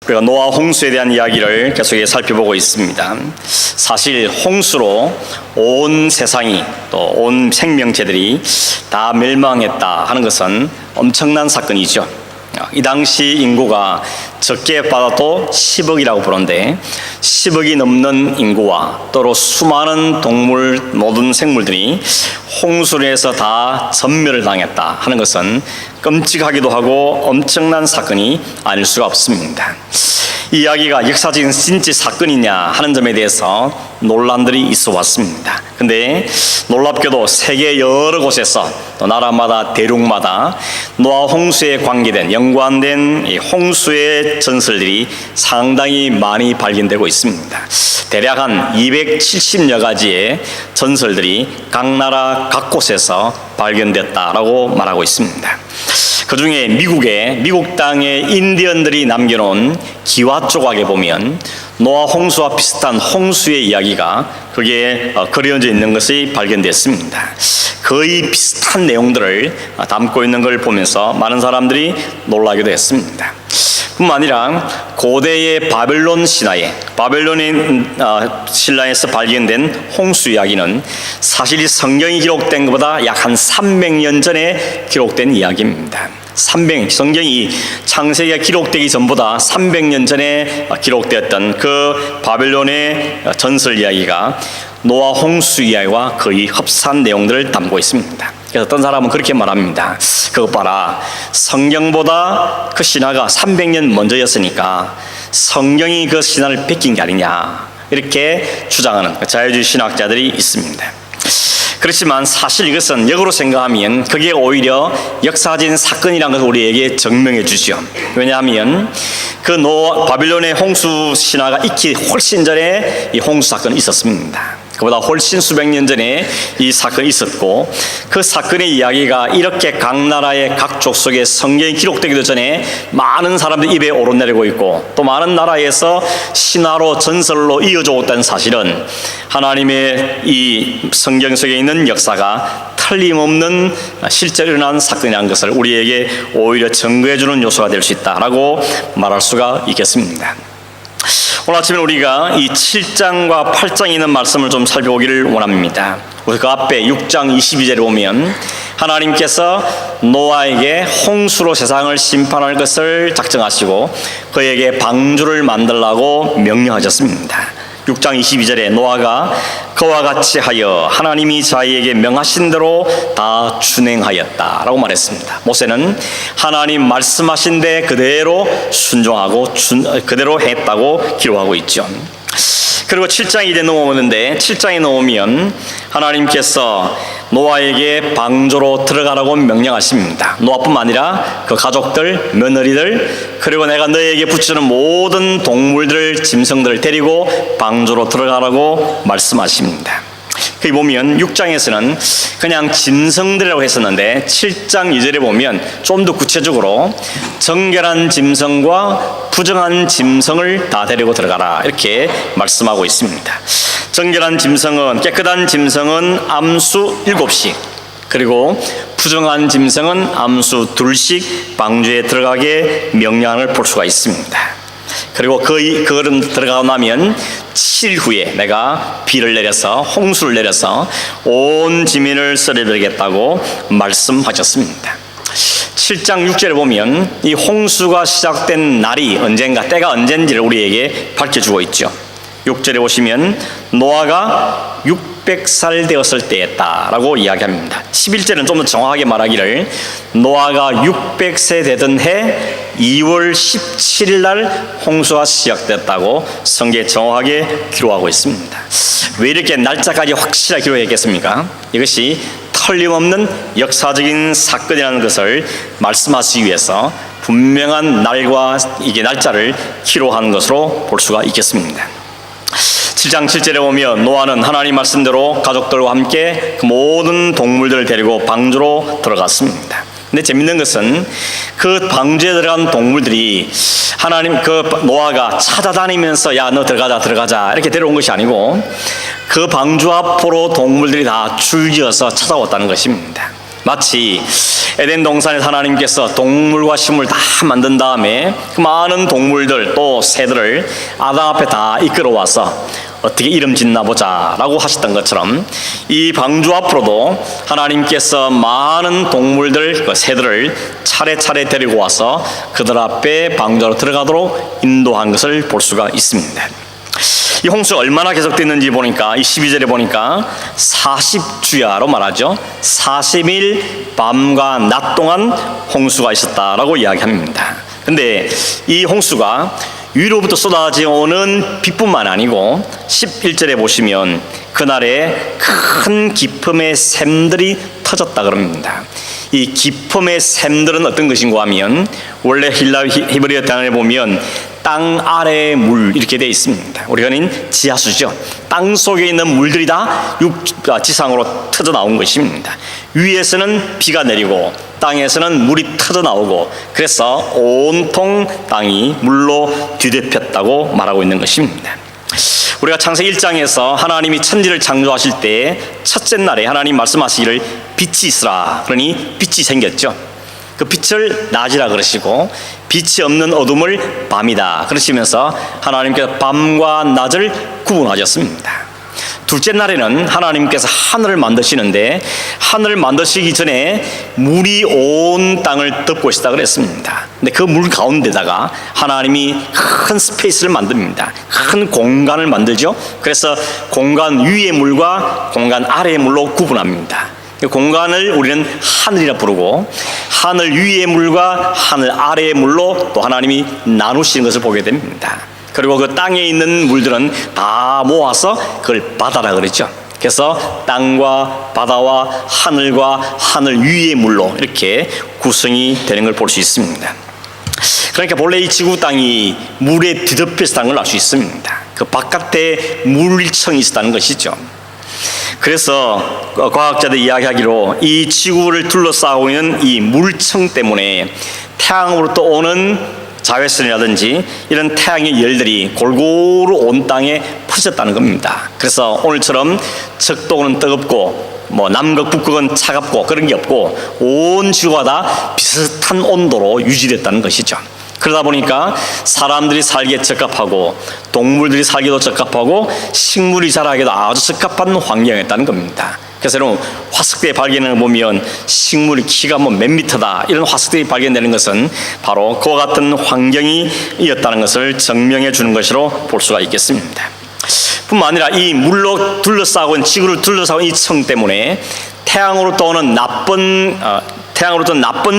우리가 노아 홍수에 대한 이야기를 계속 살펴보고 있습니다. 사실 홍수로 온 세상이 또 온 생명체들이 다 멸망했다 하는 것은 엄청난 사건이죠. 이 당시 인구가 적게 받아도 10억이라고 부르는데 10억이 넘는 인구와 또로 수많은 동물 모든 생물들이 홍수로 해서 다 전멸을 당했다 하는 것은 끔찍하기도 하고 엄청난 사건이 아닐 수가 없습니다. 이 이야기가 역사적인 진짜 사건이냐 하는 점에 대해서 논란들이 있어 왔습니다. 근데 놀랍게도 세계 여러 곳에서 또 나라마다 대륙마다 노아 홍수에 관계된 연관된 이 홍수의 전설들이 상당히 많이 발견되고 있습니다. 대략 한 270여 가지의 전설들이 각 나라 각 곳에서 발견됐다라고 말하고 있습니다. 그 중에 미국 땅의 인디언들이 남겨놓은 기와 조각에 보면 노아 홍수와 비슷한 홍수의 이야기가 거기에 그려져 있는 것이 발견됐습니다. 거의 비슷한 내용들을 담고 있는 걸 보면서 많은 사람들이 놀라기도 했습니다. 뿐만 아니라 고대의 바벨론 신화에 신라에서 발견된 홍수 이야기는 사실 성경이 기록된 것보다 약 한 300년 전에 기록된 이야기입니다. 성경이 창세기가 기록되기 전보다 300년 전에 기록되었던 그 바벨론의 전설 이야기가 노아 홍수 이야기와 거의 흡사한 내용들을 담고 있습니다. 그래서 어떤 사람은 그렇게 말합니다. 그것 봐라, 성경보다 그 신화가 300년 먼저였으니까 성경이 그 신화를 베낀 게 아니냐, 이렇게 주장하는 자유주의 신학자들이 있습니다. 그렇지만 사실 이것은 역으로 생각하면 그게 오히려 역사적인 사건이라는 것을 우리에게 증명해 주죠. 왜냐하면 그 바빌론의 홍수 신화가 있기 훨씬 전에 이 홍수 사건이 있었습니다. 그보다 훨씬 수백 년 전에 이 사건이 있었고, 그 사건의 이야기가 이렇게 각 나라의 각 족속에 성경이 기록되기도 전에 많은 사람들이 입에 오르내리고 있고, 또 많은 나라에서 신화로 전설로 이어져 왔다는 사실은 하나님의 이 성경 속에 있는 역사가 틀림없는 실제로 일어난 사건이라는 것을 우리에게 오히려 증거해주는 요소가 될 수 있다라고 말할 수가 있겠습니다. 오늘 아침에 우리가 이 7장과 8장에 있는 말씀을 좀 살펴보기를 원합니다. 그 앞에 6장 22절에 보면 하나님께서 노아에게 홍수로 세상을 심판할 것을 작정하시고 그에게 방주를 만들라고 명령하셨습니다. 6장 22절에 노아가 그와 같이 하여 하나님이 자기에게 명하신 대로 다 준행하였다라고 말했습니다. 모세는 하나님 말씀하신 데 그대로 순종하고 그대로 했다고 기록하고 있죠. 그리고 7장이 이제 넘어오는데 7장에 넘으면 하나님께서 노아에게 방주로 들어가라고 명령하십니다. 노아뿐만 아니라 그 가족들, 며느리들, 그리고 내가 너에게 붙이는 모든 동물들, 짐승들을 데리고 방주로 들어가라고 말씀하십니다. 거기 보면 6장에서는 그냥 짐승들이라고 했었는데 7장 2절에 보면 좀 더 구체적으로 정결한 짐승과 부정한 짐승을 다 데리고 들어가라, 이렇게 말씀하고 있습니다. 정결한 짐승은, 깨끗한 짐승은 암수 7씩, 그리고 부정한 짐승은 암수 2씩 방주에 들어가게 명령을 볼 수가 있습니다. 그리고 그걸은 들어가고 나면 7일 후에 내가 비를 내려서 홍수를 내려서 온 지면을 썰어버리겠다고 말씀하셨습니다. 7장 6절에 보면 이 홍수가 시작된 날이 언젠가, 때가 언젠지를 우리에게 밝혀주고 있죠. 6절에 보시면 노아가 600살 되었을 때였다라고 이야기합니다. 11절은 좀 더 정확하게 말하기를 노아가 600세 되던 해 2월 17일 날 홍수가 시작됐다고 성경에 정확하게 기록하고 있습니다. 왜 이렇게 날짜까지 확실하게 기록했겠습니까? 이것이 틀림없는 역사적인 사건이라는 것을 말씀하시기 위해서 분명한 날과 이게 날짜를 기록한 것으로 볼 수가 있겠습니다. 7장 7절에 보면 노아는 하나님 말씀대로 가족들과 함께 그 모든 동물들을 데리고 방주로 들어갔습니다. 근데 재밌는 것은 그 방주에 들어간 동물들이 하나님 노아가 찾아다니면서 야 너 들어가자 이렇게 데려온 것이 아니고 그 방주 앞으로 동물들이 다 줄지어서 찾아왔다는 것입니다. 마치 에덴 동산에서 하나님께서 동물과 식물 다 만든 다음에 그 많은 동물들 또 새들을 아담 앞에 다 이끌어와서 어떻게 이름 짓나 보자 라고 하셨던 것처럼 이 방주 앞으로도 하나님께서 많은 동물들, 그 새들을 차례차례 데리고 와서 그들 앞에 방주로 들어가도록 인도한 것을 볼 수가 있습니다. 이 홍수가 얼마나 계속됐는지 보니까 이 12절에 보니까 40주야로 말하죠. 40일 밤과 낮 동안 홍수가 있었다라고 이야기합니다. 근데 이 홍수가 위로부터 쏟아져오는 비뿐만 아니고 11절에 보시면 그날에 큰 기품의 샘들이 터졌다 그럽니다. 이 기품의 샘들은 어떤 것인가 하면 원래 히브리어 단어에 보면 땅 아래의 물 이렇게 되어 있습니다. 우리가 는 지하수죠. 땅 속에 있는 물들이 다 지상으로 터져 나온 것입니다. 위에서는 비가 내리고 땅에서는 물이 터져 나오고 그래서 온통 땅이 물로 뒤덮였다고 말하고 있는 것입니다. 우리가 창세기 1장에서 하나님이 천지를 창조하실 때 첫째 날에 하나님 말씀하시기를 빛이 있으라 그러니 빛이 생겼죠. 그 빛을 낮이라 그러시고 빛이 없는 어둠을 밤이다 그러시면서 하나님께서 밤과 낮을 구분하셨습니다. 둘째 날에는 하나님께서 하늘을 만드시는데 하늘을 만드시기 전에 물이 온 땅을 덮고 있다 그랬습니다. 근데 그 물 가운데다가 하나님이 큰 스페이스를 만듭니다. 큰 공간을 만들죠. 그래서 공간 위의 물과 공간 아래의 물로 구분합니다. 그 공간을 우리는 하늘이라 부르고 하늘 위의 물과 하늘 아래의 물로 또 하나님이 나누시는 것을 보게 됩니다. 그리고 그 땅에 있는 물들은 다 모아서 그걸 바다라 그랬죠. 그래서 땅과 바다와 하늘과 하늘 위의 물로 이렇게 구성이 되는 걸 볼 수 있습니다. 그러니까 본래 이 지구 땅이 물에 뒤덮여 있다는 걸 알 수 있습니다. 그 바깥에 물층이 있었다는 것이죠. 그래서 과학자들이 이야기하기로 이 지구를 둘러싸고 있는 이 물층 때문에 태양으로부터 오는 자외선이라든지 이런 태양의 열들이 골고루 온 땅에 퍼졌다는 겁니다. 그래서 오늘처럼 적도는 뜨겁고 남극 북극은 차갑고 그런 게 없고 온 지구가 다 비슷한 온도로 유지됐다는 것이죠. 그러다 보니까 사람들이 살기에 적합하고 동물들이 살기도 적합하고 식물이 자라기도 아주 적합한 환경이었다는 겁니다. 그래서 여러분 화석대에 발견을 보면 식물의 키가 몇 미터다 이런 화석대에 발견되는 것은 바로 그와 같은 환경이었다는 것을 증명해 주는 것으로 볼 수가 있겠습니다. 뿐만 아니라 이 물로 둘러싸고 있는 지구를 둘러싸고 있는 이 층 때문에 태양으로부터 오는 나쁜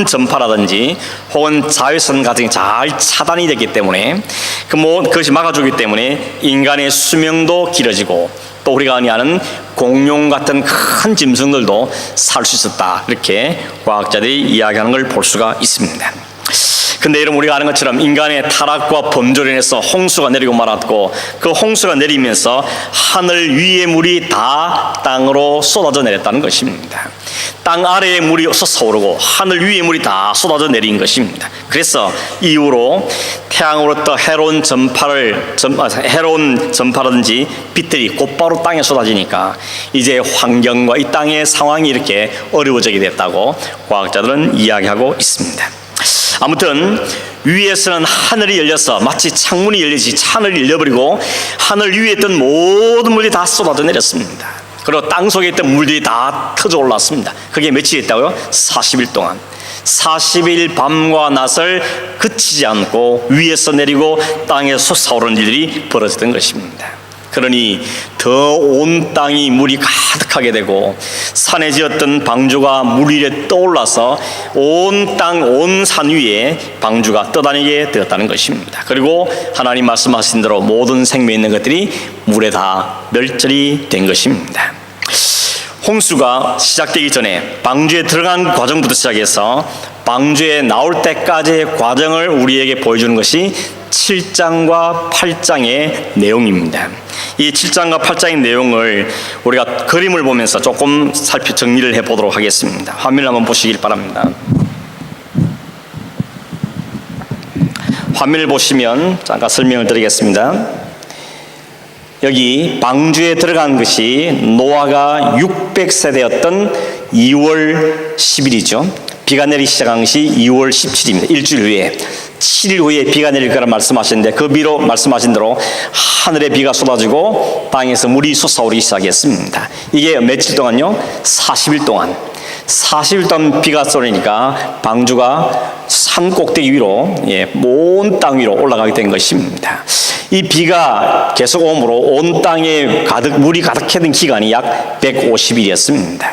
전파라든지 혹은 자외선 같은 게 잘 차단이 되기 때문에 그것이 막아주기 때문에 인간의 수명도 길어지고 또 우리가 아는 공룡 같은 큰 짐승들도 살 수 있었다 이렇게 과학자들이 이야기하는 걸 볼 수가 있습니다. 근데 여러분 우리가 아는 것처럼 인간의 타락과 범죄로 인해서 홍수가 내리고 말았고 그 홍수가 내리면서 하늘 위의 물이 다 땅으로 쏟아져 내렸다는 것입니다. 땅 아래의 물이 솟아오르고 하늘 위의 물이 다 쏟아져 내린 것입니다. 그래서 이후로 태양으로부터 해로운 전파라든지 빛들이 곧바로 땅에 쏟아지니까 이제 환경과 이 땅의 상황이 이렇게 어려워지게 됐다고 과학자들은 이야기하고 있습니다. 아무튼 위에서는 하늘이 열려서 마치 창문이 열리지 하늘이 열려버리고 하늘 위에 있던 모든 물이 다 쏟아져 내렸습니다. 그리고 땅 속에 있던 물들이 다 터져 올랐습니다. 그게 며칠 있다고요? 40일 동안 40일 밤과 낮을 그치지 않고 위에서 내리고 땅에서 솟아오르는 일들이 벌어졌던 것입니다. 그러니 더 온 땅이 물이 가득하게 되고 산에 지었던 방주가 물 위에 떠올라서 온 땅, 온 산 위에 방주가 떠다니게 되었다는 것입니다. 그리고 하나님 말씀하신 대로 모든 생명 있는 것들이 물에 다 멸절이 된 것입니다. 홍수가 시작되기 전에 방주에 들어간 과정부터 시작해서 방주에 나올 때까지의 과정을 우리에게 보여주는 것이 7장과 8장의 내용입니다. 이 7장과 8장의 내용을 우리가 그림을 보면서 조금 정리를 해보도록 하겠습니다. 화면을 한번 보시길 바랍니다. 화면을 보시면 잠깐 설명을 드리겠습니다. 여기 방주에 들어간 것이 노아가 600세대였던 2월 10일이죠. 비가 내리기 시작한 것이 2월 17일입니다. 일주일 후에 7일 후에 비가 내릴 거라 말씀하셨는데 그 비로 말씀하신 대로 하늘에 비가 쏟아지고 땅에서 물이 솟아오르기 시작했습니다. 이게 며칠 동안요? 40일 동안. 40일 동안 비가 쏟으니까 방주가 산 꼭대기 위로 온 땅 위로 올라가게 된 것입니다. 이 비가 계속 오므로 온 땅에 물이 가득했던 기간이 약 150일이었습니다.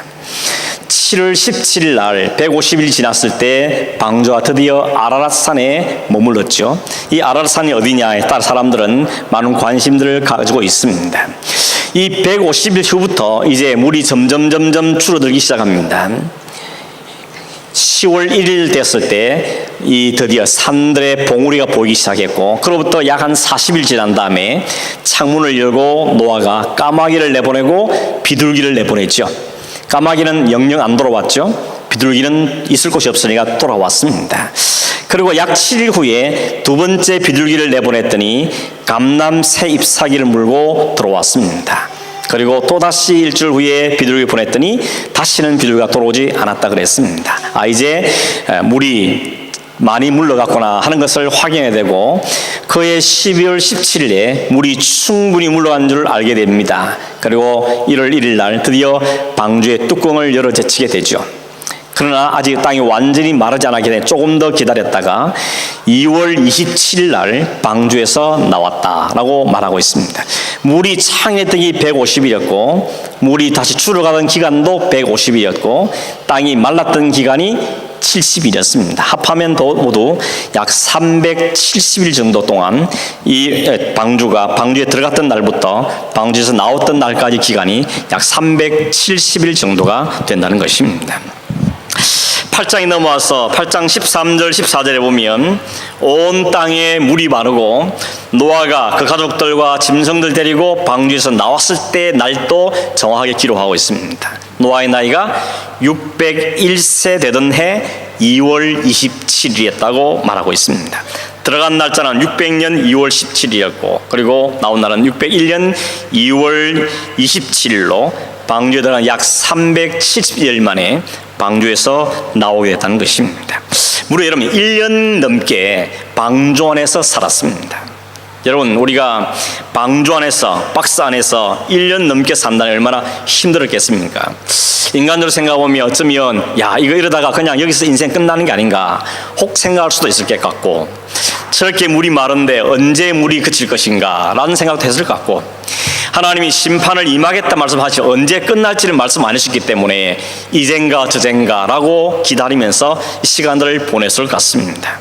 7월 17일 날 150일 지났을 때 방주가 드디어 아라랏산에 머물렀죠. 이 아라랏산이 어디냐에 따라 사람들은 많은 관심들을 가지고 있습니다. 이 150일 후부터 이제 물이 점점 줄어들기 시작합니다. 10월 1일 됐을 때 이 드디어 산들의 봉우리가 보이기 시작했고, 그로부터 약 한 40일 지난 다음에 창문을 열고 노아가 까마귀를 내보내고 비둘기를 내보냈죠. 까마귀는 영영 안 돌아왔죠. 비둘기는 있을 곳이 없으니까 돌아왔습니다. 그리고 약 7일 후에 두 번째 비둘기를 내보냈더니 감람 새 잎사귀를 물고 들어왔습니다. 그리고 또다시 일주일 후에 비둘기 보냈더니 다시는 비둘기가 돌아오지 않았다 그랬습니다. 이제 물이 많이 물러갔구나 하는 것을 확인해야 되고, 그해 12월 17일에 물이 충분히 물러간 줄 알게 됩니다. 그리고 1월 1일 날 드디어 방주의 뚜껑을 열어 제치게 되죠. 그러나 아직 땅이 완전히 마르지 않았기 때문에 조금 더 기다렸다가 2월 27일 날 방주에서 나왔다라고 말하고 있습니다. 물이 창했던 게 150일이었고 물이 다시 줄어가던 기간도 150일이었고 땅이 말랐던 기간이 70일이었습니다. 합하면 모두 약 370일 정도 동안 이 방주에 들어갔던 날부터 방주에서 나왔던 날까지 기간이 약 370일 정도가 된다는 것입니다. 8장이 넘어와서 8장 13절 14절에 보면 온 땅에 물이 마르고 노아가 그 가족들과 짐승들 데리고 방주에서 나왔을 때 날도 정확하게 기록하고 있습니다. 노아의 나이가 601세 되던 해 2월 27일이었다고 말하고 있습니다. 들어간 날짜는 600년 2월 17일이었고 그리고 나온 날은 601년 2월 27일로 방주에 들어간 약 370일 만에 방주에서 나오게 됐다는 것입니다. 무려 여러분 1년 넘게 방주 안에서 살았습니다. 여러분 우리가 방주 안에서 박스 안에서 1년 넘게 산다니 얼마나 힘들었겠습니까? 인간적으로 생각해보면 어쩌면 이거 이러다가 그냥 여기서 인생 끝나는 게 아닌가 혹 생각할 수도 있을 것 같고, 저렇게 물이 마른데 언제 물이 그칠 것인가 라는 생각도 했을 것 같고, 하나님이 심판을 임하겠다 말씀하시 언제 끝날지를 말씀 안 하셨기 때문에 이젠가 저젠가 라고 기다리면서 시간들을 보냈을 것 같습니다.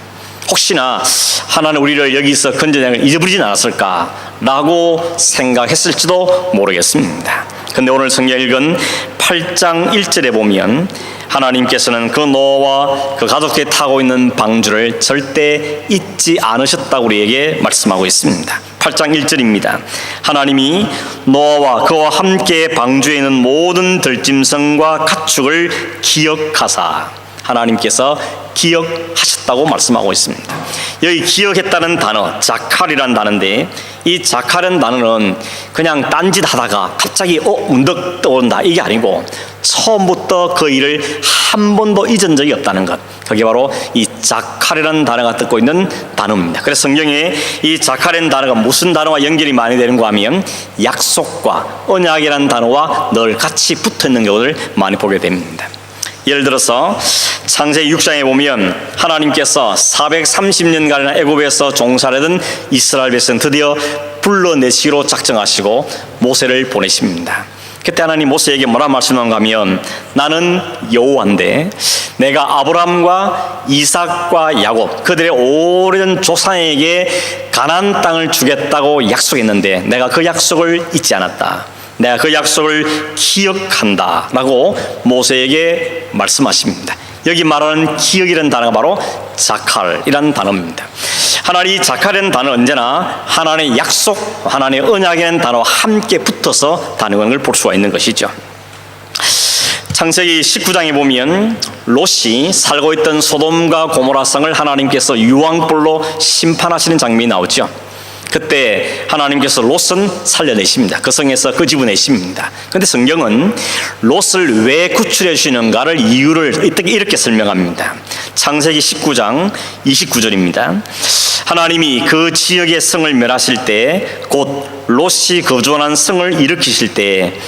혹시나 하나님 우리를 여기서 건져내는 걸 잊어버리진 않았을까 라고 생각했을지도 모르겠습니다. 근데 오늘 성경 읽은 8장 1절에 보면 하나님께서는 그 노아와 그 가족들이 타고 있는 방주를 절대 잊지 않으셨다고 우리에게 말씀하고 있습니다. 8장 1절입니다. 하나님이 노아와 그와 함께 방주에 있는 모든 들짐승과 가축을 기억하사, 하나님께서 기억하셨다고 말씀하고 있습니다. 여기 기억했다는 단어 자칼이라는 단어인데, 이 자칼이라는 단어는 그냥 딴짓 하다가 갑자기 문득 떠오른다 이게 아니고 처음부터 그 일을 한 번도 잊은 적이 없다는 것, 그게 바로 이 자칼이라는 단어가 듣고 있는 단어입니다. 그래서 성경에 이 자칼이라는 단어가 무슨 단어와 연결이 많이 되는가 하면 약속과 언약이라는 단어와 늘 같이 붙어있는 경우를 많이 보게 됩니다. 예를 들어서 창세기 6장에 보면 하나님께서 430년간이나 애굽에서 종살이던 이스라엘 백성 드디어 불러내시기로 작정하시고 모세를 보내십니다. 그때 하나님 모세에게 뭐라 말씀하는가 하면, 나는 여호와인데 내가 아브라함과 이삭과 야곱 그들의 오래된 조상에게 가나안 땅을 주겠다고 약속했는데 내가 그 약속을 잊지 않았다. 내가 그 약속을 기억한다 라고 모세에게 말씀하십니다. 여기 말하는 기억이라는 단어가 바로 자칼이라는 단어입니다. 하나님이 자칼이라는 단어는 언제나 하나님의 약속, 하나님의 언약이라는 단어와 함께 붙어서 단어하는 걸 볼 수가 있는 것이죠. 창세기 19장에 보면 롯이 살고 있던 소돔과 고모라 성을 하나님께서 유황불로 심판하시는 장면이 나오죠. 그때 하나님께서 롯은 살려내십니다. 그 성에서 끄집어내십니다. 그런데 성경은 롯을 왜 구출해 주시는가를 이유를 이렇게 설명합니다. 창세기 19장 29절입니다. 하나님이 그 지역의 성을 멸하실 때, 곧 롯이 거주하는 성을 일으키실 때,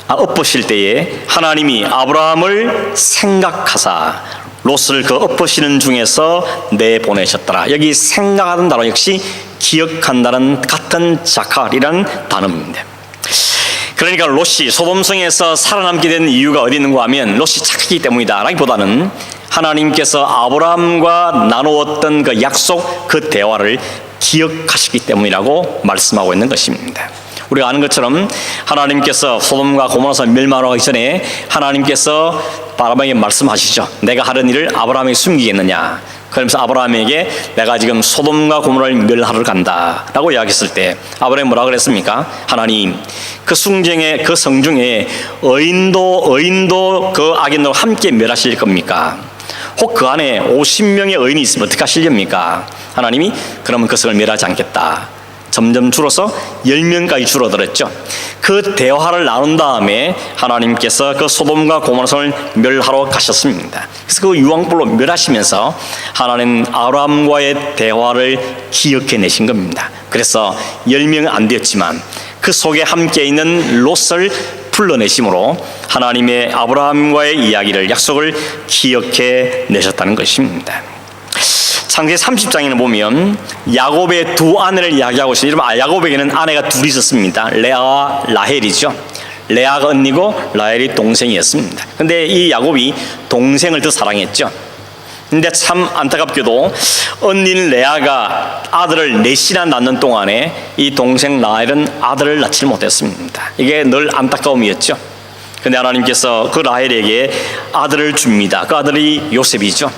엎으실 때에 하나님이 아브라함을 생각하사 롯을 그 엎으시는 중에서 내보내셨더라. 여기 생각하는 단어 역시 기억한다는 같은 자칼이라는 단어입니다. 그러니까 롯이 소돔성에서 살아남게 된 이유가 어디 있는가 하면 롯이 착하기 때문이다 라기보다는 하나님께서 아브라함과 나누었던 그 약속, 그 대화를 기억하시기 때문이라고 말씀하고 있는 것입니다. 우리가 아는 것처럼 하나님께서 소돔과 고모라성 멸망하기 전에 하나님께서 아브라함에게 말씀하시죠. 내가 하는 일을 아브라함에게 숨기겠느냐. 그러면서 아브라함에게 내가 지금 소돔과 고모라를 멸하러 간다 라고 이야기했을 때 아브라함이 뭐라 그랬습니까? 하나님, 그 숭쟁의 그 성중에 의인도 그 악인도 함께 멸하실 겁니까? 혹 그 안에 50명의 의인이 있으면 어떻게 하시렵니까? 하나님이 그러면 그 성을 멸하지 않겠다. 점점 줄어서 10명까지 줄어들었죠. 그 대화를 나눈 다음에 하나님께서 그 소돔과 고모라성을 멸하러 가셨습니다. 그래서 그 유황불로 멸하시면서 하나님 아브라함과의 대화를 기억해내신 겁니다. 그래서 10명은 안 되었지만 그 속에 함께 있는 롯을 불러내심으로 하나님의 아브라함과의 이야기를, 약속을 기억해내셨다는 것입니다. 창세기 30장에는 보면 야곱의 두 아내를 이야기하고 있어요. 여러분, 야곱에게는 아내가 둘이 있었습니다. 레아와 라헬이죠. 레아가 언니고 라헬이 동생이었습니다. 그런데 이 야곱이 동생을 더 사랑했죠. 근데 참 안타깝게도 언니는 레아가 아들을 넷이나 낳는 동안에 이 동생 라헬은 아들을 낳지 못했습니다. 이게 늘 안타까움이었죠. 그런데 하나님께서 그 라헬에게 아들을 줍니다. 그 아들이 요셉이죠.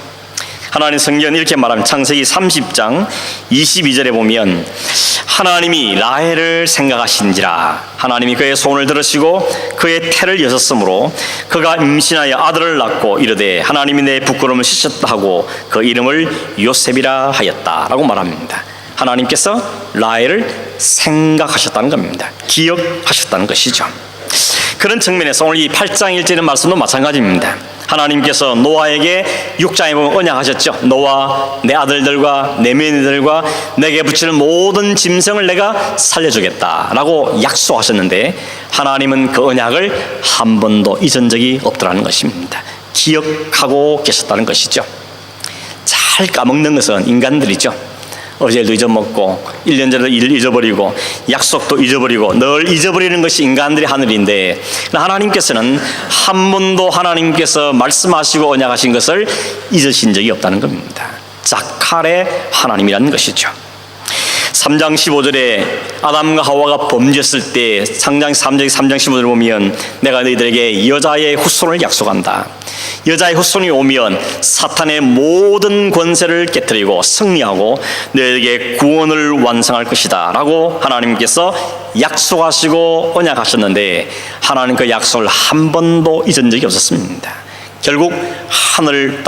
하나님 성경은 이렇게 말합니다. 창세기 30장 22절에 보면 하나님이 라헬을 생각하신지라. 하나님이 그의 소원을 들으시고 그의 태를 여셨으므로 그가 임신하여 아들을 낳고 이르되 하나님이 내 부끄러움을 씻었다 하고 그 이름을 요셉이라 하였다라고 말합니다. 하나님께서 라헬을 생각하셨다는 겁니다. 기억하셨다는 것이죠. 그런 측면에서 오늘 이 8장 1절의 말씀도 마찬가지입니다. 하나님께서 노아에게 6장에 보면 언약하셨죠. 노아, 내 아들들과 내 며느리들과 내게 붙이는 모든 짐승을 내가 살려주겠다라고 약속하셨는데 하나님은 그 언약을 한 번도 잊은 적이 없더라는 것입니다. 기억하고 계셨다는 것이죠. 잘 까먹는 것은 인간들이죠. 어제도 잊어먹고 1년 전에도 일을 잊어버리고 약속도 잊어버리고 늘 잊어버리는 것이 인간들의 하늘인데 하나님께서는 한 번도 하나님께서 말씀하시고 언약하신 것을 잊으신 적이 없다는 겁니다. 자칼의 하나님이라는 것이죠. 3장 15절에 아담과 하와가 범죄했을 때 3장 15절을 보면 내가 너희들에게 여자의 후손을 약속한다. 여자의 후손이 오면 사탄의 모든 권세를 깨뜨리고 승리하고 너희에게 구원을 완성할 것이다 라고 하나님께서 약속하시고 언약하셨는데 하나님 그 약속을 한 번도 잊은 적이 없었습니다. 결국 하늘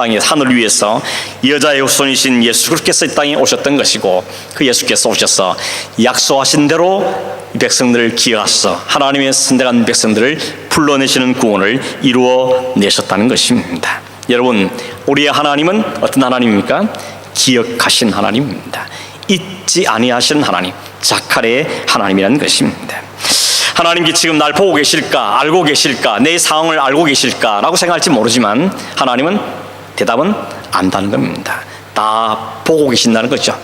위에서 여자의 후손이신 예수 그리스도께서 이 땅에 오셨던 것이고 그 예수께서 오셔서 약속하신 대로 백성들을 기억하셔서 하나님의 선택한 백성들을 불러내시는 구원을 이루어내셨다는 것입니다. 여러분, 우리의 하나님은 어떤 하나님입니까? 기억하신 하나님입니다. 잊지 아니하신 하나님, 자칼의 하나님이라는 것입니다. 하나님께 지금 날 보고 계실까, 알고 계실까, 내 상황을 알고 계실까라고 생각할지 모르지만 하나님은 대답은 안다는 겁니다. 다 보고 계신다는 거죠.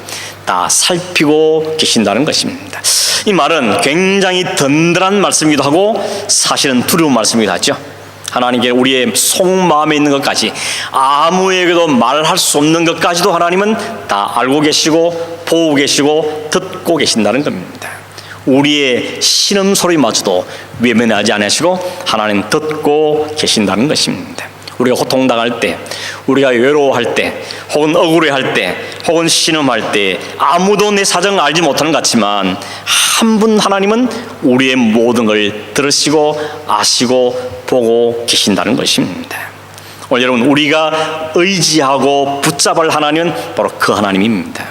다 살피고 계신다는 것입니다. 이 말은 굉장히 든든한 말씀이기도 하고 사실은 두려운 말씀이기도 하죠. 하나님께 우리의 속마음에 있는 것까지 아무에게도 말할 수 없는 것까지도 하나님은 다 알고 계시고 보고 계시고 듣고 계신다는 겁니다. 우리의 신음소리마저도 외면하지 않으시고 하나님 듣고 계신다는 것입니다. 우리가 고통당할 때, 우리가 외로워할 때, 혹은 억울해할 때, 혹은 신음할 때 아무도 내 사정을 알지 못하는 것 같지만 한 분 하나님은 우리의 모든 걸 들으시고 아시고 보고 계신다는 것입니다. 오늘 여러분, 우리가 의지하고 붙잡을 하나님은 바로 그 하나님입니다.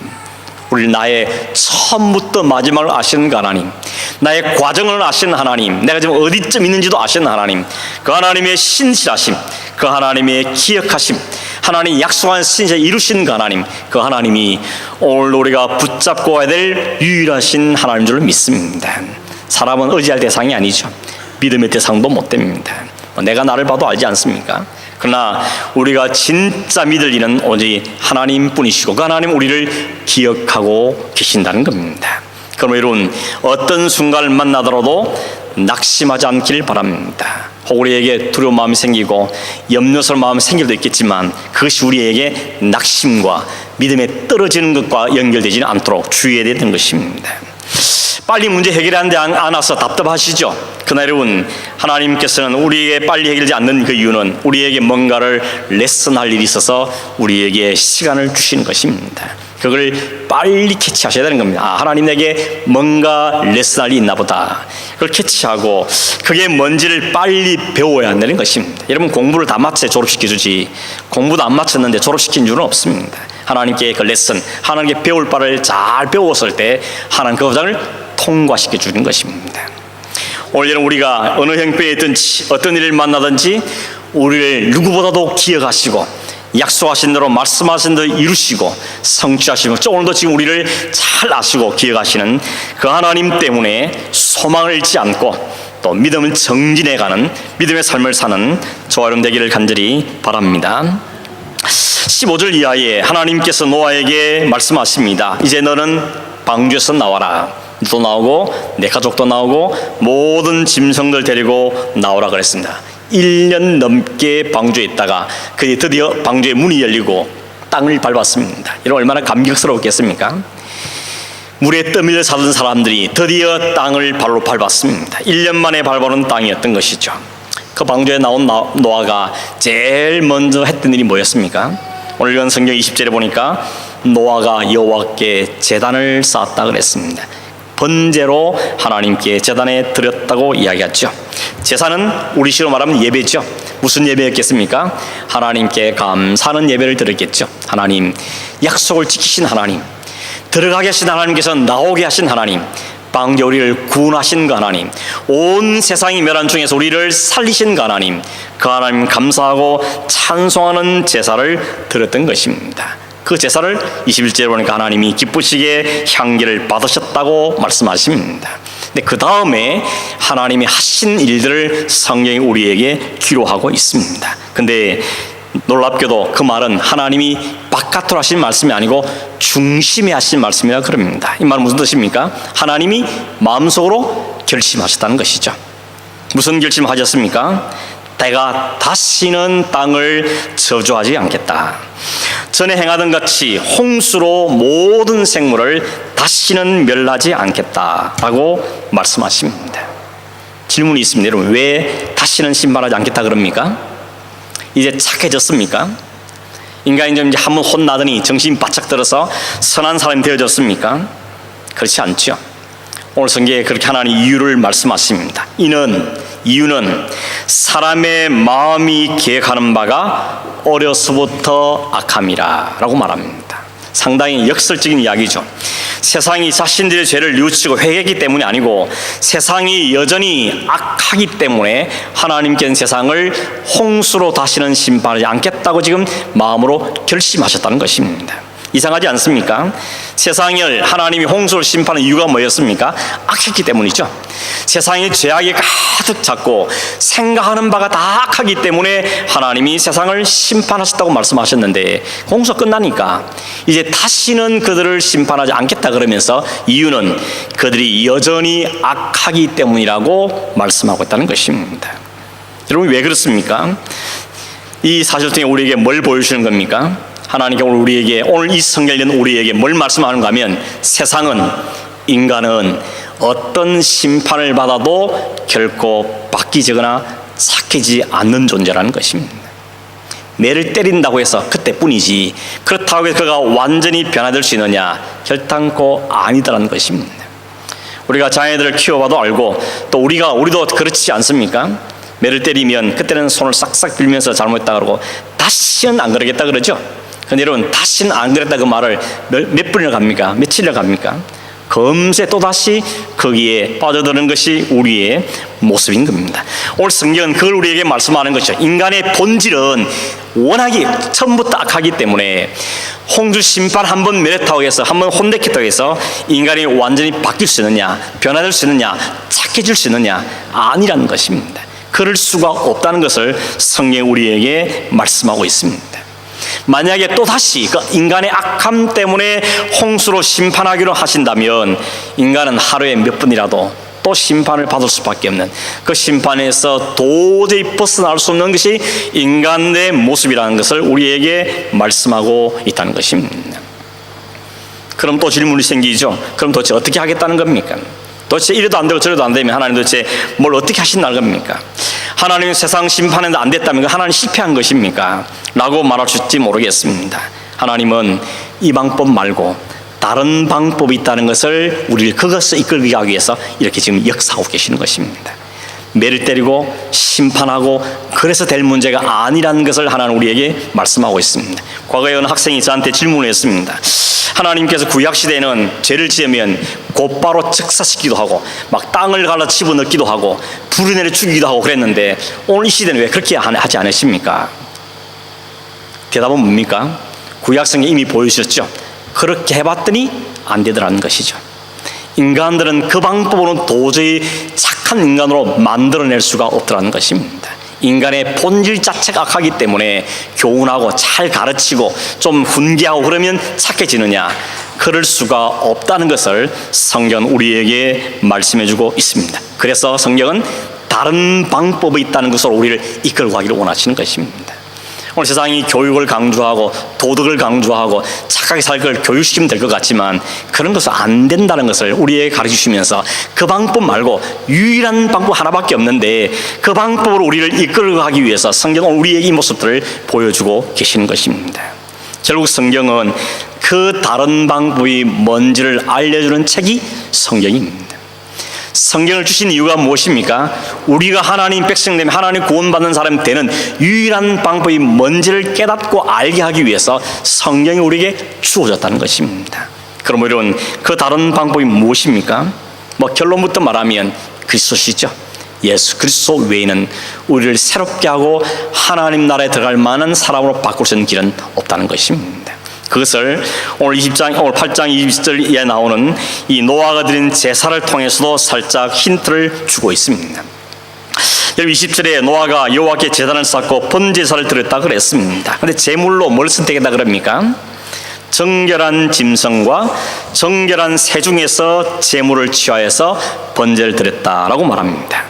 우리 나의 처음부터 마지막을 아시는 그 하나님, 나의 과정을 아시는 하나님, 내가 지금 어디쯤 있는지도 아시는 하나님, 그 하나님의 신실하심, 그 하나님의 기억하심, 하나님 약속한 신실을 이루신 그 하나님, 그 하나님이 오늘 우리가 붙잡고 가야 될 유일하신 하나님인 줄 믿습니다. 사람은 의지할 대상이 아니죠. 믿음의 대상도 못 됩니다. 내가 나를 봐도 알지 않습니까? 그러나 우리가 진짜 믿을 이는 오직 하나님 뿐이시고 그 하나님 우리를 기억하고 계신다는 겁니다. 그럼 여러분, 어떤 순간을 만나더라도 낙심하지 않길 바랍니다. 혹 우리에게 두려운 마음이 생기고 염려스러운 마음이 생길 수도 있겠지만 그것이 우리에게 낙심과 믿음에 떨어지는 것과 연결되지 않도록 주의해야 되는 것입니다. 빨리 문제 해결하는데 않아서 답답하시죠? 그러나 여러분, 하나님께서는 우리에게 빨리 해결되지 않는 그 이유는 우리에게 뭔가를 레슨할 일이 있어서 우리에게 시간을 주시는 것입니다. 그걸 빨리 캐치하셔야 되는 겁니다. 하나님 내게 뭔가 레슨할 일이 있나 보다. 그걸 캐치하고 그게 뭔지를 빨리 배워야 한다는 것입니다. 여러분, 공부를 다 마쳐야 졸업시켜주지 공부도 안 마쳤는데 졸업시킨 이유는 없습니다. 하나님께 그 레슨, 하나님께 배울 바를 잘 배웠을 때 하나님 그 과정을 통과시켜 주는 것입니다. 오늘 여러분, 우리가 어느 형편에 있든지 어떤 일을 만나든지 우리를 누구보다도 기억하시고 약속하신 대로 말씀하신 대로 이루시고 성취하시고 오늘도 지금 우리를 잘 아시고 기억하시는 그 하나님 때문에 소망을 잃지 않고 또 믿음을 정진해가는 믿음의 삶을 사는 저와 여러분 되기를 간절히 바랍니다. 15절 이하에 하나님께서 노아에게 말씀하십니다. 이제 너는 방주에서 나와라. 너도 나오고 내 가족도 나오고 모든 짐승들 데리고 나오라 그랬습니다. 1년 넘게 방주에 있다가 그게 드디어 방주의 문이 열리고 땅을 밟았습니다. 여러분, 얼마나 감격스러웠겠습니까? 물에 떠밀려 사던 사람들이 드디어 땅을 발로 밟았습니다. 1년 만에 밟아오는 땅이었던 것이죠. 그 방주에 나온 노아가 제일 먼저 했던 일이 뭐였습니까? 오늘 읽은 성경 20절에 보니까 노아가 여호와께 제단을 쌓았다 그랬습니다. 번제로 하나님께 제단에 드렸다고 이야기했죠. 제사는 우리 시로 말하면 예배죠. 무슨 예배였겠습니까? 하나님께 감사하는 예배를 드렸겠죠. 하나님, 약속을 지키신 하나님, 들어가게 하신 하나님께서 나오게 하신 하나님, 방주에 우리를 구원하신 그 하나님, 온 세상이 멸한 중에서 우리를 살리신 그 하나님, 그 하나님 감사하고 찬송하는 제사를 드렸던 것입니다. 그 제사를 21절에 보니까 하나님이 기쁘시게 향기를 받으셨다고 말씀하십니다. 근데 그 다음에 하나님이 하신 일들을 성경이 우리에게 기록하고 있습니다. 근데 놀랍게도 그 말은 하나님이 바깥으로 하신 말씀이 아니고 중심에 하신 말씀이라 그럽니다. 이 말은 무슨 뜻입니까? 하나님이 마음속으로 결심하셨다는 것이죠. 무슨 결심하셨습니까? 내가 다시는 땅을 저주하지 않겠다. 전에 행하던 같이 홍수로 모든 생물을 다시는 멸하지 않겠다라고 말씀하십니다. 질문이 있습니다. 여러분, 왜 다시는 심판하지 않겠다 그럽니까? 이제 착해졌습니까? 인간이 좀 이제 한번 혼나더니 정신이 바짝 들어서 선한 사람이 되어졌습니까? 그렇지 않죠. 오늘 성경에 그렇게 하나님 이유를 말씀하십니다. 이유는 사람의 마음이 계획하는 바가 어려서부터 악함이라 라고 말합니다. 상당히 역설적인 이야기죠. 세상이 자신들의 죄를 뉘우치고 회개하기 때문이 아니고 세상이 여전히 악하기 때문에 하나님께서는 세상을 홍수로 다시는 심판하지 않겠다고 지금 마음으로 결심하셨다는 것입니다. 이상하지 않습니까? 세상을 하나님이 홍수로 심판하는 이유가 뭐였습니까? 악했기 때문이죠. 세상이 죄악이 가득 찼고 생각하는 바가 다 악하기 때문에 하나님이 세상을 심판하셨다고 말씀하셨는데 홍수가 끝나니까 이제 다시는 그들을 심판하지 않겠다 그러면서 이유는 그들이 여전히 악하기 때문이라고 말씀하고 있다는 것입니다. 여러분, 왜 그렇습니까? 이 사실 통해 우리에게 뭘 보여주시는 겁니까? 하나님께 오늘 이 성경에는 우리에게 뭘 말씀하는가 하면 인간은 어떤 심판을 받아도 결코 바뀌거나 착해지지 않는 존재라는 것입니다. 매를 때린다고 해서 그때뿐이지 그렇다고 해서 그가 완전히 변화될 수 있느냐? 결단코 아니다라는 것입니다. 우리가 자녀들을 키워봐도 알고 또 우리도 그렇지 않습니까? 매를 때리면 그때는 손을 싹싹 빌면서 잘못했다 그러고 다시는 안 그러겠다 그러죠. 근데 여러분, 다시는 안 그랬다 그 말을 몇 분이나 갑니까? 며칠이나 갑니까? 금세 또다시 거기에 빠져드는 것이 우리의 모습인 겁니다. 오늘 성경은 그걸 우리에게 말씀하는 것이죠. 인간의 본질은 워낙에 처음부터 악하기 때문에 홍수 심판 한번 메렸다고 해서, 한번 혼냈다고 해서 인간이 완전히 바뀔 수 있느냐, 변화될 수 있느냐, 착해질 수 있느냐, 아니라는 것입니다. 그럴 수가 없다는 것을 성경이 우리에게 말씀하고 있습니다. 만약에 또다시 그 인간의 악함 때문에 홍수로 심판하기로 하신다면 인간은 하루에 몇 분이라도 또 심판을 받을 수밖에 없는, 그 심판에서 도저히 벗어날 수 없는 것이 인간의 모습이라는 것을 우리에게 말씀하고 있다는 것입니다. 그럼 또 질문이 생기죠. 그럼 도대체 어떻게 하겠다는 겁니까? 도대체 이래도 안 되고 저래도 안 되면 하나님 도대체 뭘 어떻게 하신다는 겁니까? 하나님이 세상 심판에도 안 됐다면 하나님 실패한 것입니까? 라고 말할 수 있을지 모르겠습니다. 하나님은 이 방법 말고 다른 방법이 있다는 것을 우리를 그것을 이끌게 하기 위해서 이렇게 지금 역사하고 계시는 것입니다. 매를 때리고 심판하고 그래서 될 문제가 아니라는 것을 하나님 우리에게 말씀하고 있습니다. 과거에 어느 학생이 저한테 질문을 했습니다. 하나님께서 구약시대에는 죄를 지으면 곧바로 즉사시키기도 하고 막 땅을 갈라 집어넣기도 하고 불이 내려 죽이기도 하고 그랬는데 오늘 이 시대는 왜 그렇게 하지 않으십니까? 대답은 뭡니까? 구약성경이 이미 보여주셨죠. 그렇게 해봤더니 안 되더라는 것이죠. 인간들은 그 방법으로는 도저히 착한 인간으로 만들어낼 수가 없더라는 것입니다. 인간의 본질 자체가 악하기 때문에 교훈하고 잘 가르치고 좀 훈계하고 그러면 착해지느냐, 그럴 수가 없다는 것을 성경은 우리에게 말씀해주고 있습니다. 그래서 성경은 다른 방법이 있다는 것으로 우리를 이끌고 가기를 원하시는 것입니다. 오늘 세상이 교육을 강조하고 도덕을 강조하고 착하게 살 걸 교육시키면 될 것 같지만 그런 것은 안 된다는 것을 우리에게 가르치시면서 그 방법 말고 유일한 방법 하나밖에 없는데 그 방법으로 우리를 이끌고 가기 위해서 성경은 우리에게 이 모습들을 보여주고 계시는 것입니다. 결국 성경은 그 다른 방법이 뭔지를 알려주는 책이 성경입니다. 성경을 주신 이유가 무엇입니까? 우리가 하나님 백성 되면 하나님 구원받는 사람이 되는 유일한 방법이 뭔지를 깨닫고 알게 하기 위해서 성경이 우리에게 주어졌다는 것입니다. 그럼 여러분, 그 다른 방법이 무엇입니까? 결론부터 말하면 그리스도시죠. 예수 그리스도 외에는 우리를 새롭게 하고 하나님 나라에 들어갈 만한 사람으로 바꿀 수 있는 길은 없다는 것입니다. 그것을 오늘 8장 20절에 나오는 이 노아가 드린 제사를 통해서도 살짝 힌트를 주고 있습니다. 20절에 노아가 여호와께 제단을 쌓고 번제사를 드렸다 그랬습니다. 그런데 제물로 뭘 선택했다 그럽니까? 정결한 짐승과 정결한 새 중에서 제물을 취하여서 번제를 드렸다라고 말합니다.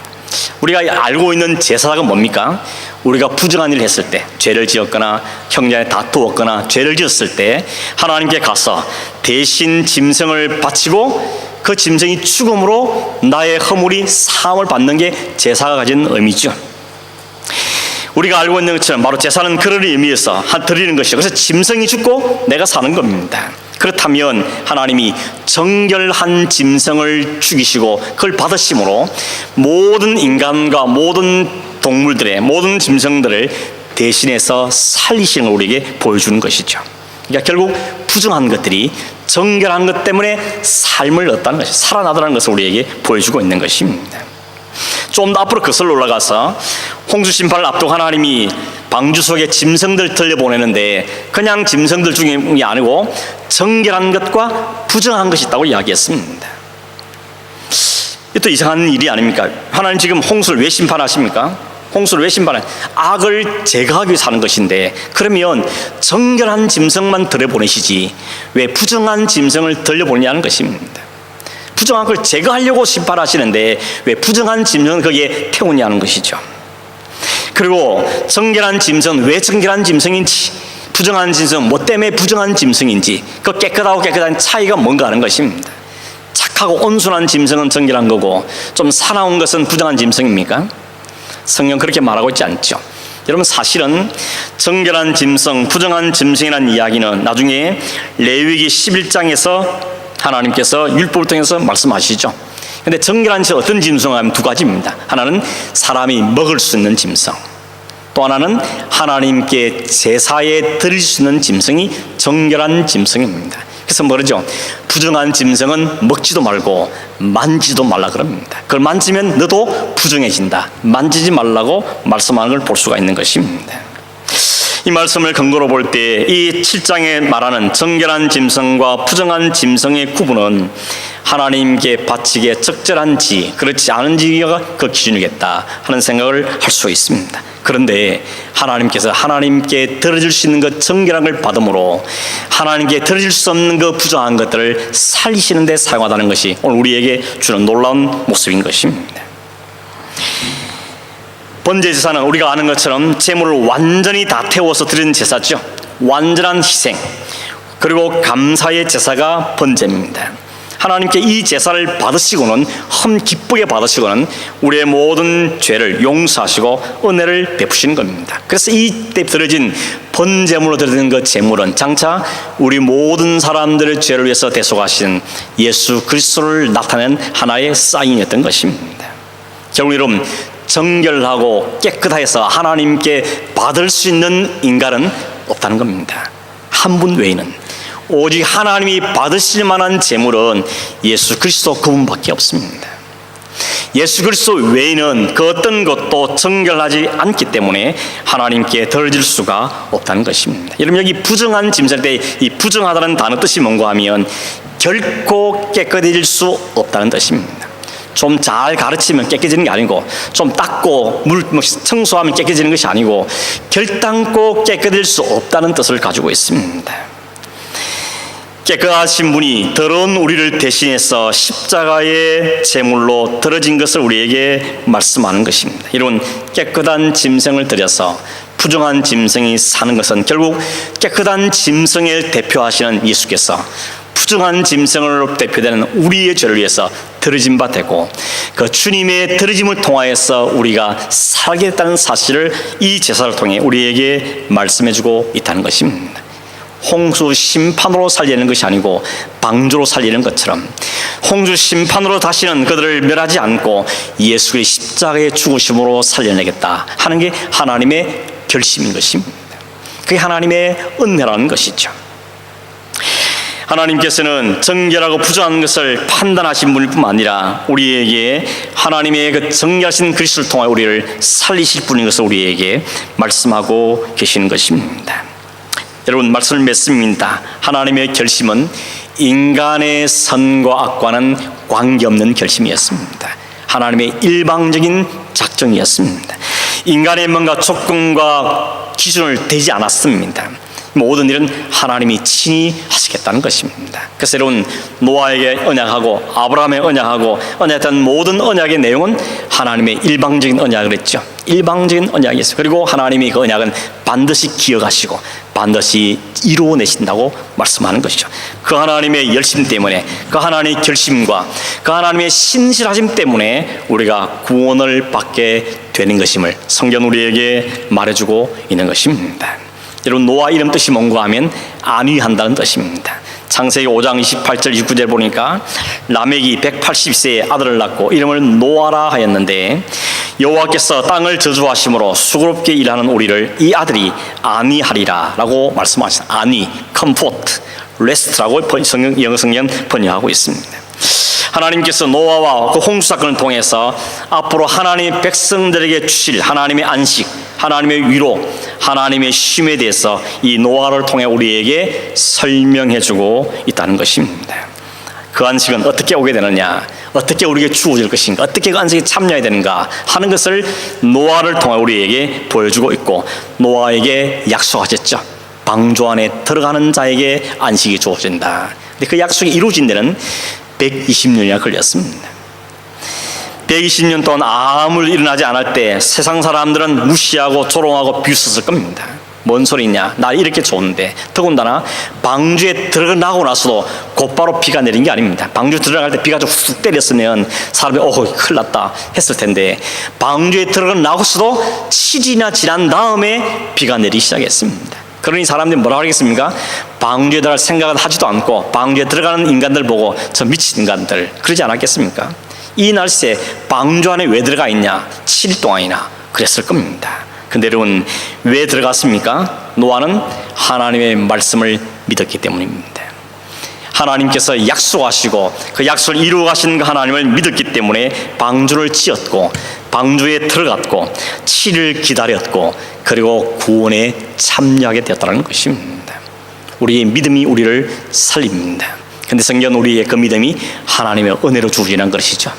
우리가 알고 있는 제사가 뭡니까? 우리가 부정한 일을 했을 때, 죄를 지었거나 형제에 다투었거나 죄를 지었을 때 하나님께 가서 대신 짐승을 바치고 그 짐승이 죽음으로 나의 허물이 사함을 받는 게 제사가 가진 의미죠. 우리가 알고 있는 것처럼 바로 제사는 그런 의미에서 드리는 것이죠. 그래서 짐승이 죽고 내가 사는 겁니다. 그렇다면 하나님이 정결한 짐승을 죽이시고 그걸 받으심으로 모든 인간과 모든 동물들의 모든 짐승들을 대신해서 살리시는 걸 우리에게 보여주는 것이죠. 그러니까 결국 부정한 것들이 정결한 것 때문에 삶을 얻다는 것이 살아나더라는 것을 우리에게 보여주고 있는 것입니다. 좀 더 앞으로 거슬러 올라가서 홍수 심판을 앞두고 하나님이 방주 속에 짐승들 들려보내는데 그냥 짐승들 중에 아니고 정결한 것과 부정한 것이 있다고 이야기했습니다. 또 이상한 일이 아닙니까? 하나님 지금 홍수를 왜 심판하십니까? 홍수를 왜 심판해? 악을 제거하기 위해서 하는 것인데 그러면 정결한 짐승만 들여보내시지 왜 부정한 짐승을 들려보내냐는 것입니다. 부정한 걸 제거하려고 심판하시는데 왜 부정한 짐승을 거기에 태우냐는 것이죠. 그리고 정결한 짐승, 왜 정결한 짐승인지, 부정한 짐승 뭐 때문에 부정한 짐승인지, 그 깨끗하고 깨끗한 차이가 뭔가 하는 것입니다. 착하고 온순한 짐승은 정결한 거고 좀 사나운 것은 부정한 짐승입니까? 성경 그렇게 말하고 있지 않죠. 여러분, 사실은 정결한 짐승, 부정한 짐승이라는 이야기는 나중에 레위기 11장에서 하나님께서 율법을 통해서 말씀하시죠. 그런데 정결한 짐승 어떤 짐승 하면 두 가지입니다. 하나는 사람이 먹을 수 있는 짐승, 또 하나는 하나님께 제사에 드릴 수 있는 짐승이 정결한 짐승입니다. 그래서 뭐죠? 부정한 짐승은 먹지도 말고 만지도 말라 그럽니다. 그걸 만지면 너도 부정해진다. 만지지 말라고 말씀하는 걸 볼 수가 있는 것입니다. 이 말씀을 근거로 볼 때 이 7장에 말하는 정결한 짐승과 부정한 짐승의 구분은 하나님께 바치기에 적절한지 그렇지 않은지가 그 기준이겠다 하는 생각을 할 수 있습니다. 그런데 하나님께서 하나님께 드려질 수 있는 그 정결한 걸 받음으로 하나님께 드려질 수 없는 그 부정한 것들을 살리시는 데 사용하다는 것이 오늘 우리에게 주는 놀라운 모습인 것입니다. 번제제사는 우리가 아는 것처럼 제물을 완전히 다 태워서 드리는 제사죠. 완전한 희생 그리고 감사의 제사가 번제입니다. 하나님께 이 제사를 받으시고는 기쁘게 받으시고는 우리의 모든 죄를 용서하시고 은혜를 베푸시는 겁니다. 그래서 이때 드려진 번제물로 드리는 그 제물은 장차 우리 모든 사람들의 죄를 위해서 대속하신 예수 그리스도를 나타낸 하나의 사인이었던 것입니다. 결국 여러분, 정결하고 깨끗해서 하나님께 받을 수 있는 인간은 없다는 겁니다. 한 분 외에는 오직 하나님이 받으실 만한 제물은 예수 그리스도 그분밖에 없습니다. 예수 그리스도 외에는 그 어떤 것도 정결하지 않기 때문에 하나님께 드려질 수가 없다는 것입니다. 여러분, 여기 부정한 짐승 때 이 부정하다는 단어 뜻이 뭔가 하면 결코 깨끗해질 수 없다는 뜻입니다. 좀 잘 가르치면 깨끗해지는 게 아니고 좀 닦고 물 청소하면 깨끗해지는 것이 아니고 결단코 깨끗해질 수 없다는 뜻을 가지고 있습니다. 깨끗하신 분이 더러운 우리를 대신해서 십자가의 제물로 드려진 것을 우리에게 말씀하는 것입니다. 이런 깨끗한 짐승을 들여서 부정한 짐승이 사는 것은 결국 깨끗한 짐승을 대표하시는 예수께서 부정한 짐승으로 대표되는 우리의 죄를 위해서 드려진 바 되고 그 주님의 드려짐을 통하여서 우리가 살게 됐다는 사실을 이 제사를 통해 우리에게 말씀해주고 있다는 것입니다. 홍수 심판으로 살리는 것이 아니고 방주로 살리는 것처럼 홍수 심판으로 다시는 그들을 멸하지 않고 예수의 십자가의 죽으심으로 살려내겠다 하는 게 하나님의 결심인 것입니다. 그게 하나님의 은혜라는 것이죠. 하나님께서는 정결하고 부정한 것을 판단하신 분일 뿐만 아니라 우리에게 하나님의 그 정결하신 그리스도를 통해 우리를 살리실 분인 것을 우리에게 말씀하고 계시는 것입니다. 여러분, 말씀을 맺습니다. 하나님의 결심은 인간의 선과 악과는 관계없는 결심이었습니다. 하나님의 일방적인 작정이었습니다. 인간의 뭔가 조건과 기준을 대지 않았습니다. 모든 일은 하나님이 친히 하시겠다는 것입니다. 그래서 여러분, 노아에게 언약하고 아브라함의 언약하고 언약했던 모든 언약의 내용은 하나님의 일방적인 언약을 했죠. 일방적인 언약이었어요. 그리고 하나님이 그 언약은 반드시 기억하시고 반드시 이루어내신다고 말씀하는 것이죠. 그 하나님의 열심 때문에, 그 하나님의 결심과 그 하나님의 신실하심 때문에 우리가 구원을 받게 되는 것임을 성경 우리에게 말해주고 있는 것입니다. 여러분, 노아 이름 뜻이 뭔가 하면 안위한다는 뜻입니다. 창세기 5장 28절 29절 보니까 라멕이 180세에 아들을 낳고 이름을 노아라 하였는데 여호와께서 땅을 저주하심으로 수고롭게 일하는 우리를 이 아들이 안위하리라 라고 말씀하셨습니다. 안위, 컴포트, 레스트라고 영어 성경 번역하고 있습니다. 하나님께서 노아와 그 홍수 사건을 통해서 앞으로 하나님의 백성들에게 주실 하나님의 안식, 하나님의 위로, 하나님의 쉼에 대해서 이 노아를 통해 우리에게 설명해주고 있다는 것입니다. 그 안식은 어떻게 오게 되느냐, 어떻게 우리에게 주어질 것인가, 어떻게 그 안식에 참여해야 되는가 하는 것을 노아를 통해 우리에게 보여주고 있고, 노아에게 약속하셨죠. 방주 안에 들어가는 자에게 안식이 주어진다. 근데 그 약속이 이루어진 데는 120년이나 걸렸습니다. 120년 동안 아무 일 일어나지 않을 때 세상 사람들은 무시하고 조롱하고 비웃었을 겁니다. 뭔 소리냐, 나 이렇게 좋은데. 더군다나 방주에 들어가고 나서도 곧바로 비가 내린 게 아닙니다. 방주 들어갈 때 비가 좀 훅 때렸으면 사람이 큰일 났다 했을 텐데 방주에 들어가고 나서도 7일이나 지난 다음에 비가 내리기 시작했습니다. 그러니 사람들이 뭐라고 하겠습니까? 방주에 들어갈 생각은 하지도 않고 방주에 들어가는 인간들 보고 저 미친 인간들 그러지 않았겠습니까? 이 날씨에 방주 안에 왜 들어가 있냐? 7일 동안이나 그랬을 겁니다. 근데 여러분, 왜 들어갔습니까? 노아는 하나님의 말씀을 믿었기 때문입니다. 하나님께서 약속하시고 그 약속을 이루어 가시는 그 하나님을 믿었기 때문에 방주를 지었고 방주에 들어갔고 7일 기다렸고 그리고 구원에 참여하게 되었다는 것입니다. 우리의 믿음이 우리를 살립니다. 그런데 성경은 우리의 그 믿음이 하나님의 은혜로 주어지는 것이죠.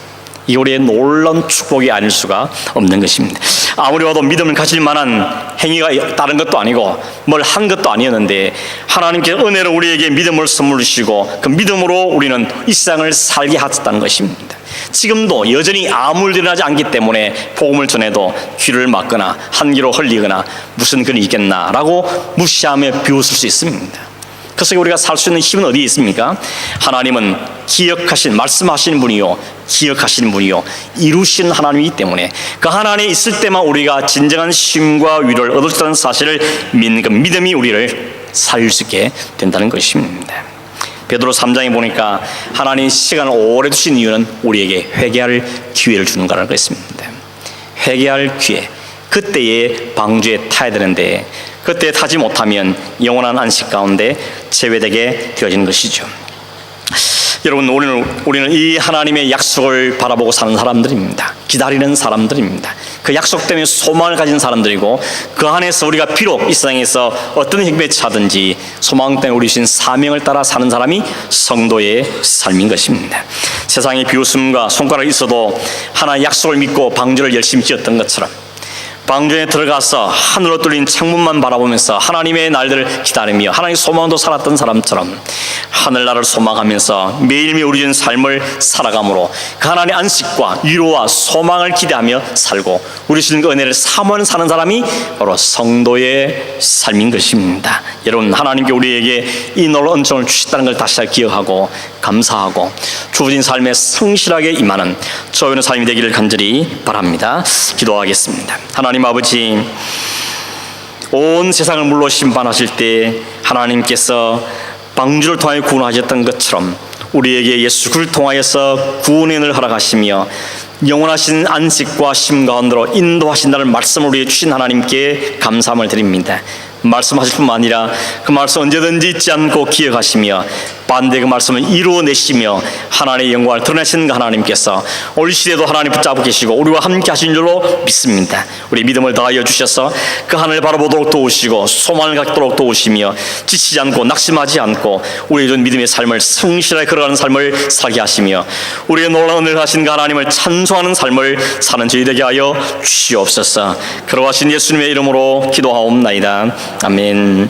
이 우리의 놀라운 축복이 아닐 수가 없는 것입니다. 아무리 봐도 믿음을 가질 만한 행위가 다른 것도 아니고 뭘 한 것도 아니었는데 하나님께 은혜로 우리에게 믿음을 선물 주시고 그 믿음으로 우리는 이 세상을 살게 하셨다는 것입니다. 지금도 여전히 아무 일도 일어나지 않기 때문에 복음을 전해도 귀를 막거나 한 귀로 흘리거나 무슨 그런 있겠나라고 무시하며 비웃을 수 있습니다. 그래서 우리가 살 수 있는 힘은 어디에 있습니까? 하나님은 기억하신, 말씀하시는 분이요, 기억하시는 분이요, 이루신 하나님이기 때문에 그 하나님이 있을 때만 우리가 진정한 쉼과 위로를 얻을 수 있다는 사실을 믿는 그 믿음이 우리를 살릴 수 있게 된다는 것입니다. 베드로 3장에 보니까 하나님이 시간을 오래 두신 이유는 우리에게 회개할 기회를 주는 거라고 했습니다. 회개할 기회. 그때에 방주에 타야 되는데 그때 타지 못하면 영원한 안식 가운데 제외되게 되어지는 것이죠. 여러분, 우리는 이 하나님의 약속을 바라보고 사는 사람들입니다. 기다리는 사람들입니다. 그 약속 때문에 소망을 가진 사람들이고 그 안에서 우리가 비록 이 세상에서 어떤 힘에 차든지 소망 때문에 우리 주신 사명을 따라 사는 사람이 성도의 삶인 것입니다. 세상에 비웃음과 손가락이 있어도 하나의 약속을 믿고 방주를 열심히 지었던 것처럼 방주에 들어가서 하늘로 뚫린 창문만 바라보면서 하나님의 날들을 기다리며 하나님의 소망도 살았던 사람처럼 하늘나라를 소망하면서 매일매일 우리 주신 삶을 살아감으로 그 하나님의 안식과 위로와 소망을 기대하며 살고 우리 주신 그 은혜를 사모하는 사는 사람이 바로 성도의 삶인 것입니다. 여러분, 하나님께 우리에게 이 놀라운 은총을 주셨다는 걸 다시 기억하고 감사하고 주어진 삶에 성실하게 임하는 저희의 삶이 되기를 간절히 바랍니다. 기도하겠습니다. 하나님 아버지, 온 세상을 물로 심판하실 때 하나님께서 방주를 통하여 구원하셨던 것처럼 우리에게 예수 그리스도를 통하여서 구원의 은혜를 허락하시며 영원하신 안식과 쉼 가운데로 인도하신다는 말씀을 우리에게 주신 하나님께 감사함을 드립니다. 말씀하실 뿐만 아니라 그 말씀 언제든지 잊지 않고 기억하시며 반대 그 말씀을 이루어내시며 하나님의 영광을 드러내시는 그 하나님께서 올 시대도 하나님 붙잡고 계시고 우리와 함께 하신 줄로 믿습니다. 우리 믿음을 다하여 주셔서 그 하늘을 바라보도록 도우시고 소망을 갖도록 도우시며 지치지 않고 낙심하지 않고 우리의 전 믿음의 삶을 성실하게 걸어가는 삶을 살게 하시며 우리의 놀라운 은혜를 하신 그 하나님을 찬송하는 삶을 사는 저희 되게 하여 주시옵소서. 그러하신 예수님의 이름으로 기도하옵나이다. 아멘.